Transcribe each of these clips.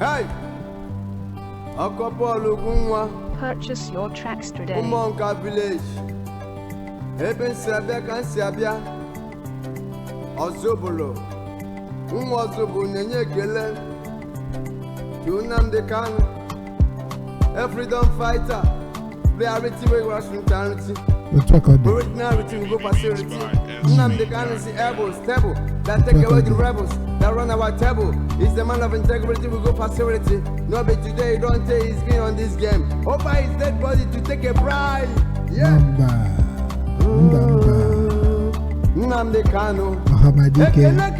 Hey, Akopolo Gunwa. Purchase your tracks today. Umonka village. Eben Sabia can Sabia. Ozobolo. Umozobo Nenye Gele. Yunam de Kan. A freedom fighter. Reality we was from eternity. Originality we go facility. Yunam de Kan is the able, stable. That take away the rebels. That run our table. He's the man of integrity, we go facility. No, but today, don't say he's been on this game. Opa his dead body to take a bride. Yeah. Nnamdi Kanu. Ekele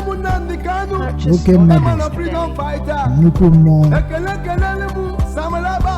Nnamdi Kanu. Purchase A your man tracks of freedom today. fighter. Ekele Samalaba.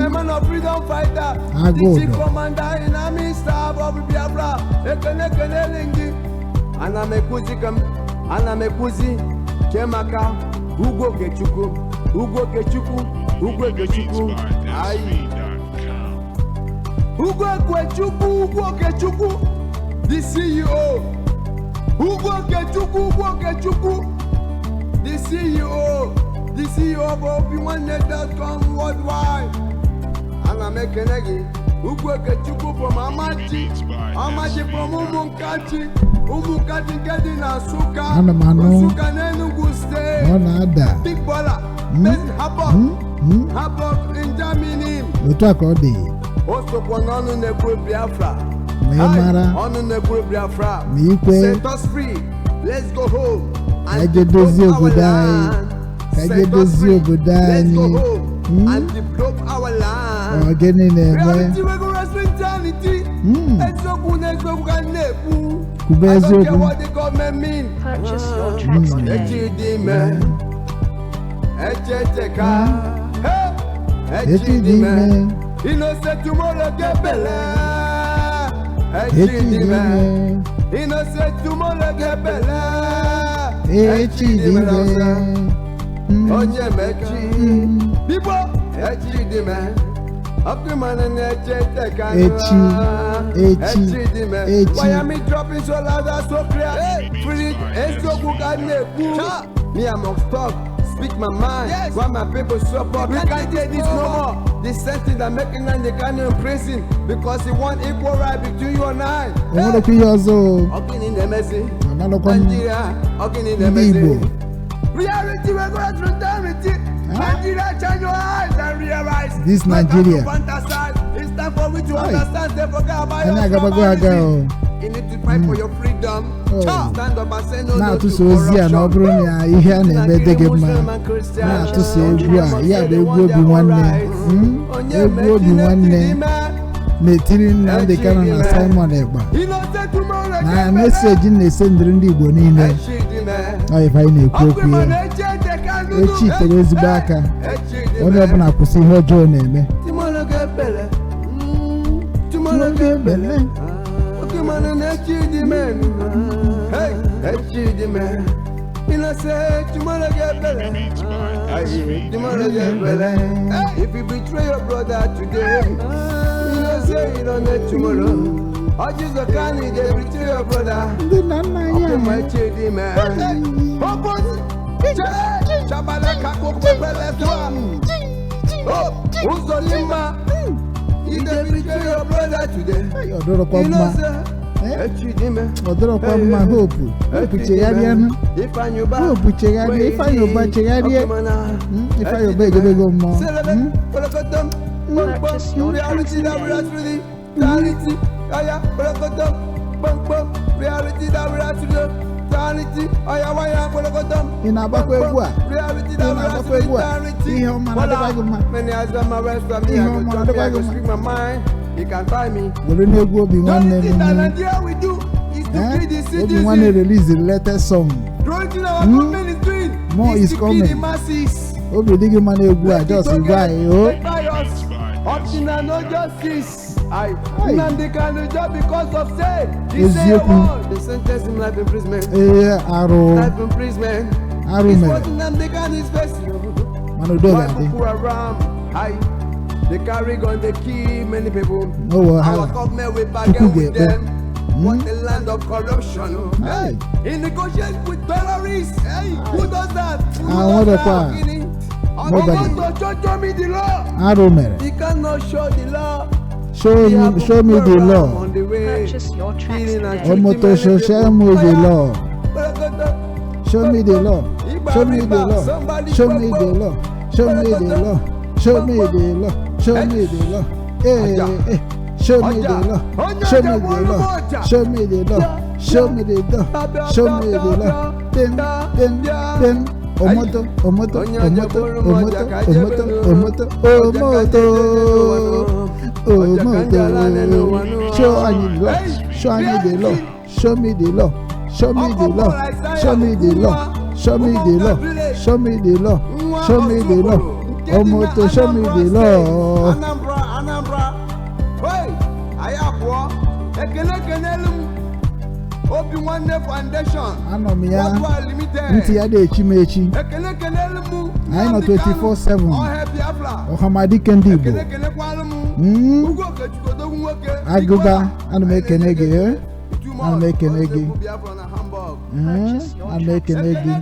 A man of freedom fighter. The chief commander in army staff of Biafra. Ekele Lingi. Anamekuzi Kemaka Ugo Gechuku Aye Ugo Gechuku the CEO Ugo Gechuku the CEO of OP1net.com worldwide Anamekenegi Ugo Gechuku from Amaji from Umukati gedi na Suka Nenugu State Big Baller based Habok in Germany Osoko Nonu Nekwe Biafra Onu Nekwe Biafra Set us free, let's go home and develop our land. Set us free, let's go home and develop our land. Reality we go wrestling eternity. Ezoku Kanepu. I don't care what the government mean. Purchase your tracks today. Innocent tomorrow get better. Innocent tomorrow get better. Onye mechi. People. Up the man and why am I dropping so loud and so clear? Free so good. Me, I must talk, speak my mind. Why my people support? We can't take this no more. This sentence that making and they can't in prison because he want equal right between you and I. Talking in the messy. Nigeria, talking in the messy. Reality, we're going through eternity. Nigeria, turn your eyes and realize this Nigeria. It's time for we to understand. They forget about your you need to fight for your freedom. Stand up and say no now to to Sozia no corruption. bronya ihe na ebe de man na to se egwu a ya be egwu obi nwanne egwu obi nwanne na-etiri Nnamdi Kanu na Simon Ekpa na message na-esendiri ndị Igbo niile ọ ife anyị na-ekwu okwu ya echi tere ezigbo aka onye ọbụla kwụsị ihe ọjọọ na-eme If you betray your brother today, you know say you don't need tomorrow. I just a canny, they betray your brother. Okay, my chidi man. Chabalaka oh, Uzolima. You don't betray your brother today. You know say. Odoro kwa mma hope chegharịa hope chegharịa ife yoba chegharịa ife yoba ejebego mmụọ Purchase your tracks today. ị na-agbakwa egwu a ihe ọma na-adịbaghị mma You can find me. were n'egwu obi nwanne obi nwanne release the latest song more is coming obi dịghị mma n'egwu a just igwe anyị Optional no justice. Nnamdi Kanu just because of say he say they sentence him life imprisonment. Arụ Life imprisonment. Arụ mere. What Nnamdi Kanu is facing. Manodo ga-adị. They carry gun, they kill many people. Our government will bargain with them. What a land of corruption. He negotiates with terrorists. Who does that? Nobody. Show me the law. Arụ mere. He cannot show the law. Show me the law. On the way. Purchase your tracks today. Omoto show me the law. Show me the law. Show me the law. Show me the law. Show me the law. Show me the law. Show me the law. Hey. Show me the law. Show me the law. Show me the law. Show me the law. Show me the law. Then. Omoto. Show me the law. Show me the law. Show me the law. Show me the law. Show me the law. Show me the law. Show me the law. Show me the law. Omoto, show me the law. Anambra. Hey, ayakwa. Ekele Obi Nwanne Foundation. Anọ ya. Ntị ya dị echimechi. Anyị nọ 24/7. Ọhamadike ndị Igbo. Agụba, ana m ekene gị. Ana m ekene gị. Ana m ekene gị.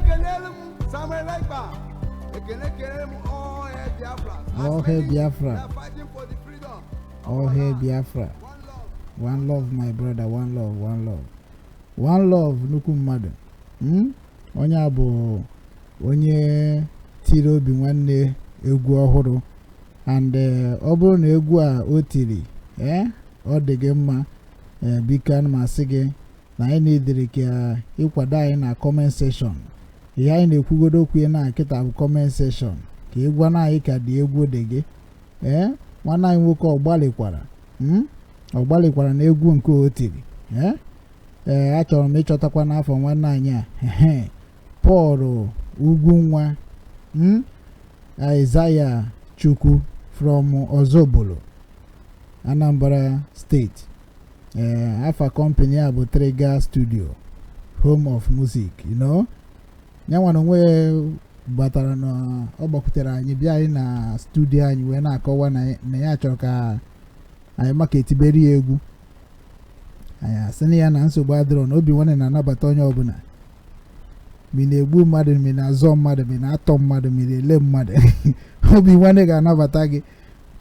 Ọhịa Biafra. Ọhịa Biafra. One love, my brother. One love, one love. One love, nnukwu mmadụ. Onye a bụ onye tiri Obi Nwanne egwu ọhụrụ. And ọ bụrụ na egwu a o tiri, ọ dị gị mma, biko ana m asị gị na anyị na-edere ka ịkwado anyị na comment section. Ihe anyị na-ekwugodo okwu na kịta bụ comment section. Ka egwu na anyị ka dị egwu dị gị. Nwanne anyị nwoke ọ gbalịkwara na egwu nke o tiri. Achọrọ m ịchọtakwa n'afọ nwanne anyị a. Paul Ugwunwa, Isaiah Chukwu from Ozobolo, Anambra State. Afa company a bụ Trigger Studio, home of music, you know. Nyanwa onwe batara na ọ gbakwutere anyị bịa anyị na studio anyị wee na-akọwa na ya chọrọ ka anyị maketibere ya egwu. Anyị asị ya na nsogbu adịrọ na Obi Nwanne na-anabata onye ọbụla. Mi na-egbu mmadụ, mi na-azọ mmadụ, mi na-atọ mmadụ, mi na-ele mmadụ. Obi Nwanne ga-anabata gị.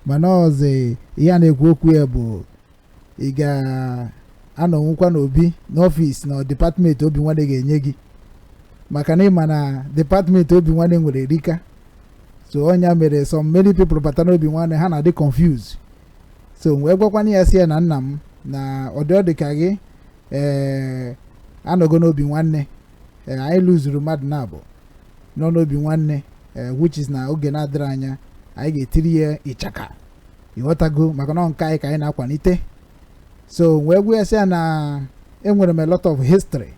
Mana ọzọ ihe a na-ekwu okwu ya bụ ị ga-anọnwụkwa n'obi n'ọfịs na dipatmenti Obi Nwanne ga-enye gị. Maka na ịma na dipatmenti Obi Nwanne nwere erika. So onye mere some many people bata na Obi Nwanne ha na-adị confused. So wee gwakwana ya si ya na nna m na ọdị ka gị anọgo n'Obi Nwanne. Anyị lụzuru mmadụ na-abụ nọ n'Obi Nwanne, which is na oge na-adịrị anya anyị ga-etiri ya ịchaka, ịghọtago, maka na nke anyị ka anyị na-akwalite. So wee gwa ya sị ya na enwere m a lot of history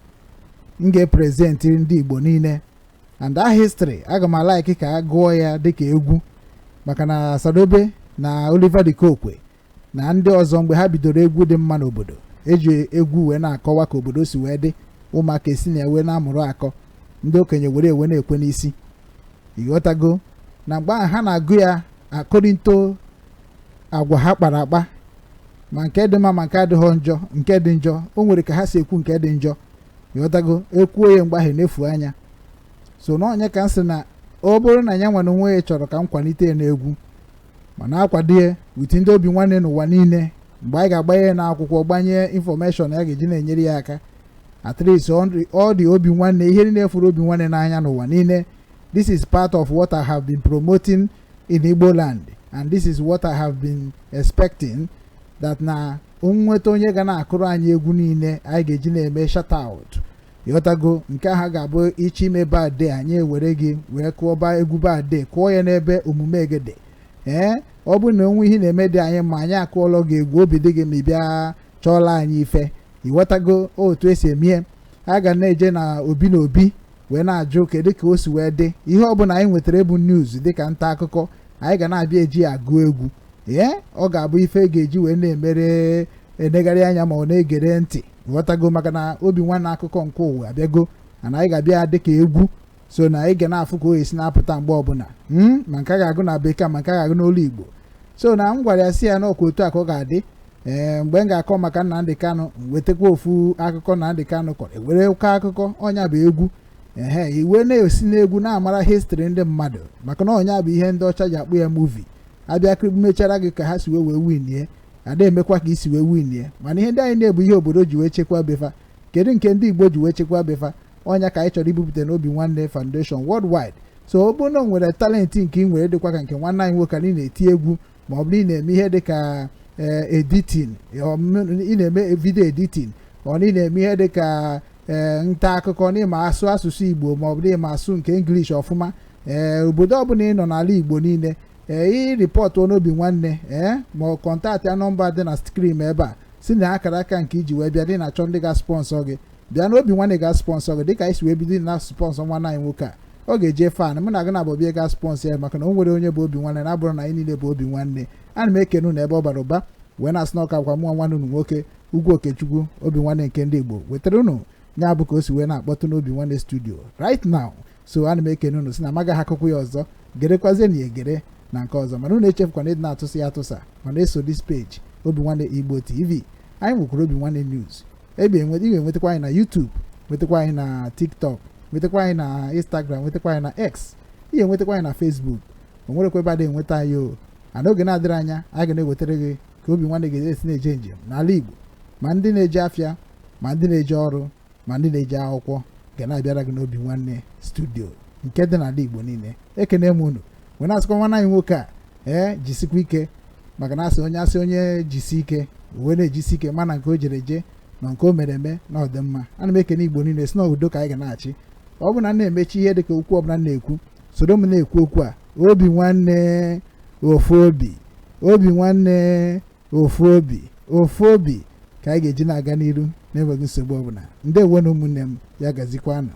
m ga-eprezent ndị Igbo niile, and that history aga m alaiki ka a gụọ ya dịka egwu, maka na Sadobe na Oliver De Kokwe na ndị ọzọ mgbe ha bidoro egwu dị mma n'obodo eji egwu wee na-akọwa ka obodo si wee dị, ụmụaka esi na ewe na-amụrụ akọ, ndị okenye were ewe na-ekwe n'isi, ịghọtago. Na mgbe ahụ ha na-agụ ya according to agwa ha kpara akpa, ma nke dị mma ma nke adịghị njọ, nke dị njọ o nwere ka ha si ekwu nke dị njọ, ịghọtago. Ekwuo ya mgbe ahụ na-efu anya. So na onye ka m sị na ọ bụrụ na ya nwere onwe ya chọrọ ka m kwalite ya n'egwu, mana akwado ya wit ndị Obi Nwanne n'ụwa niile, mgbe anyị ga-agbanye na akwụkwọ gbanye infọmeshọn ya ga-eji na-enyere ya aka. At least ọ dị Obi Nwanne, ihe niile furu Obi Nwanne n'anya n'ụwa niile. This is part of what I have been promoting in Igbo land, and this is what I have been expecting, that na nweta onye ga na-akụrụ anyị egwu niile anyị ga-eji na-eme shout out, ịghọtago. Nke ahụ ga-abụ ichi ime birthday anyị ewere gị wee kụọba egwu birthday, kụọ ya n'ebe omume egede. Ọ bụ na onwe ihe na-eme dị anyị ma anyị akụọlọ gị egwu, obi dị gị ma ị bịa chọọla anyị ife, ịghọtago otu esi eme. A ga na-eje na obi na obi wee na-ajụ kedu ka o si wee dị. Ihe ọbụla anyị nwetara ebu news dịka nta akụkọ, anyị ga na-abịa eji agụ egwu. Ọ ga-abụ ife ga-eji wee na-emere enegharị anya ma ọ na-egere ntị, ịghọtago. Maka na Obi Nwanne akụkọ nke ụwa abịago, na anyị ga-abịa dịka egwu. So na anyị ga na-afụ ka o esi na-apụta mgbe ọbụla, ma nke a ga-agụ na bekee ma nke a ga-agụ n'olu Igbo. So na m gwara ya si ya n'ọkwa otu a ka ọ ga-adị. Mgbe m ga-akọ maka Nnamdi Kanu, wetakwa ofu akụkọ Nnamdi Kanu kọrọ, ewere ụkọ akụkọ ọnya bụ egwu. iwe na-esi n'egwu na-amara histrị ndị mmadụ maka na onye bụ ihe ndị ọcha ji akpụ ya muvi abịa mechara gị ka ha si wee winie ada emekwa ka isi wee winie mana ihe ndị anyị na-ebu ihe obodo ji wee chekwa befa kedu nke ndị Igbo ji wee chekwa befa ọnya ka anyị chọrọ ibupụta n'Obi Nwanne Foundation worldwide. So ọ bụrụ na o nwere talenti nke ị nwere dịkwa ka nke nwanne anyị nwoke ị na-eti egwu ma ọ bụrụ ị na-eme ihe dịka editing ị na-eme video editing ọ ị na-eme ihe dịka nta akụkọ n'ịma asụ asụsụ Igbo ma ọ bụrụ ịma asụ nke English ọfụma obodo ọbụla ị nọ n'ala Igbo niile ị rịpọtụ n'Obi Nwanne ma ọ kọntaktị ya nọmba dị na skrin ebe a si na akara aka nke iji wee bịa dị na-achọ ndị ga-sponsọ gị bịa n'Obi Nwanne ga-sponsọ gị dịka anyị si wee bido na sponsọ nwanne anyị nwoke a ọ ga-eje fan mụ na gị na Bobby ga-sponsọ ya maka na o nwere onye bụ Obi Nwanne na-abụrụ na anyị niile bụ Obi Nwanne. Ana m ekene unu ebe ọ bara ụba wee na-asị na ọka kwa mụnwa nwanne unu nwoke Ugwu Okechukwu Obi Nwanne nke ndị Igbo wetara unu nya bụ ka o si wee na-akpọtụ n'Obi Nwanne studio right now. So ana m ekene unu si na amaghị akụkọ ya ọzọ gerekwazie na egere na nke ọzọ mana unu echefukwana ịdị na-atụsị ya atụsa mana eso this page Obi Nwanne Igbo TV. Anyị nwekwara Obi Nwanne News ị ga-enwetakwa anyị na YouTube, nwetakwa anyị na TikTok, nwetakwa anyị na Instagram, nwetakwa anyị na X, ihe nwetakwa anyị na Facebook. O nwerekwa ebe a na-enweta anyị o ana oge na-adịrị anya a ga na-ewetara gị ka Obi Nwanne ga-esi na-eje njem n'ala Igbo ma ndị na-eje afịa ma ndị na-eje ọrụ ma ndị na-eje akwụkwọ ga na-abịara gị n'Obi Nwanne studio nke dị n'ala Igbo niile. Ekene m unu wee na-asịkwa nwanne anyị nwoke a jisikwa ike maka na asị onye jisi ike uwe na-ejisi ike mana nke o jere eje na nke o mere eme na ọdịmma. Ana m ekene Igbo niile si na udo ka anyị ga na-achị. Ọ bụ na na-emechi ihe dịka okwu ọbụla na-ekwu soro m na-ekwu okwu a Obi Nwanne ofu obi, Obi Nwanne ofu obi, ofu obi ka anyị ga-eji na-aga n'iru na-enweghị nsogbu ọbụla. Ndewo na ụmụnne m ya gazikwanụ.